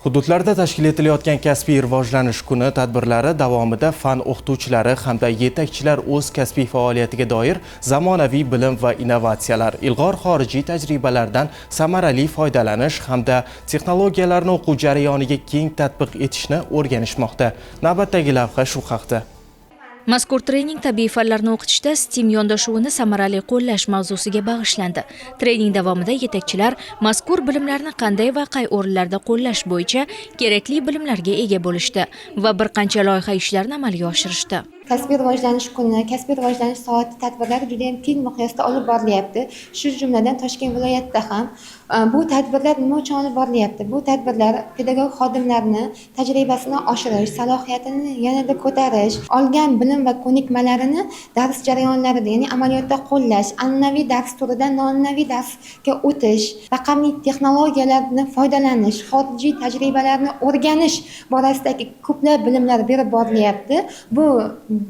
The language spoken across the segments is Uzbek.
Hududlarda tashkil etilayotgan kasbiy rivojlanish kuni tadbirlari davomida fan o'qituvchilari hamda yetakchilar o'z kasbiy faoliyatiga doir zamonaviy bilim va innovatsiyalar, ilg'or xorijiy tajribalardan samarali foydalanish hamda texnologiyalarni o'quv jarayoniga keng tatbiq etishni o'rganishmoqda. Navbatdagi lavha shu haqda. Mazkur trening tabiiy fanlarni o'qitishda STEAM yondashuvini samarali qo'llash mavzusiga bag'ishlandi. Trening davomida yetakchilar mazkur bilimlarni qanday va qay o'rinlarda qo'llash bo'yicha kerakli bilimlarga ega bo'lishdi va bir qancha loyiha ishlarini amalga oshirishdi. Kasbiy rivojlanish kuni, kasbiy rivojlanish soati tadbirlari juda ham keng miqyosda olib borilyapti. Shu jumladan Toshkent viloyatida ham bu tadbirlar nima uchun olib borilyapti? Bu tadbirlar pedagog xodimlarni tajribasini oshirish, salohiyatini yanada ko'tarish, olgan bilim va ko'nikmalarini dars jarayonlarida, ya'ni amaliyotda qo'llash, an'anaviy dars turidan noan'anaviy darsga o'tish, raqamli texnologiyalardan foydalanish, xorijiy tajribalarni o'rganish borasidagi ko'plab bilimlar berib borilyapti. Bu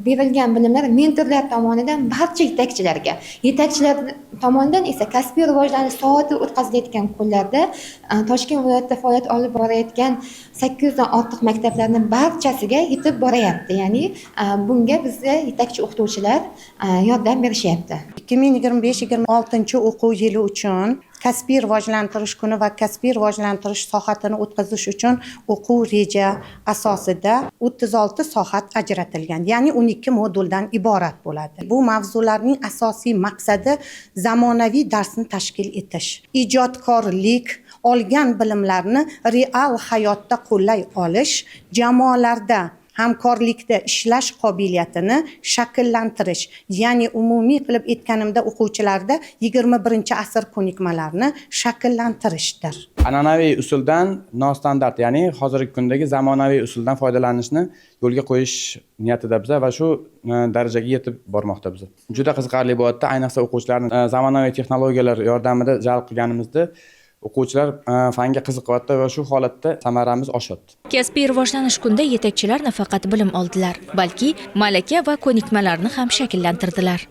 berilgan bilimlar mentorlar tomonidan barcha yetakchilar tomonidan esa kasbiy rivojlanish soati o'tkazilayotgan kunlarda Toshkent viloyatida faoliyat olib borayotgan 800 dan ortiq maktablarning barchasiga yetib boryapti. Ya'ni bunga bizga yetakchi o'qituvchilar yordam berishyapti. 2025-26 o'quv yili uchun kasbiy rivojlantirish kuni va kasbiy rivojlantirish soatini o'tkazish uchun o'quv reja asosida 36 soat ajratilgan, ya'ni 12 moduldan iborat bo'ladi. Bu mavzularning asosiy maqsadi zamonaviy darsni tashkil etish, ijodkorlik, olgan bilimlarni real hayotda qo'llay olish, jamoalarda hamkorlikda ishlash qobiliyatini shakllantirish, ya'ni umumiy qilib aytganimda o'quvchilarda 21-asr ko'nikmalarini shakllantirishdir. An'anaviy usuldan nostandart, ya'ni hozirgi kundagi zamonaviy usuldan foydalanishni yo'lga qo'yish niyatida biz va shu darajaga yetib bormoqda biz. Juda qiziqarli bo'lyapti, ayniqsa o'quvchilarni zamonaviy texnologiyalar yordamida jalb qilganimizda o'quvchilar fanga qiziqyapti va shu holatda samaramiz oshyapti. Kasbiy rivojlanish kunida yetakchilar nafaqat bilim oldilar, balki malaka va ko'nikmalarni ham shakllantirdilar.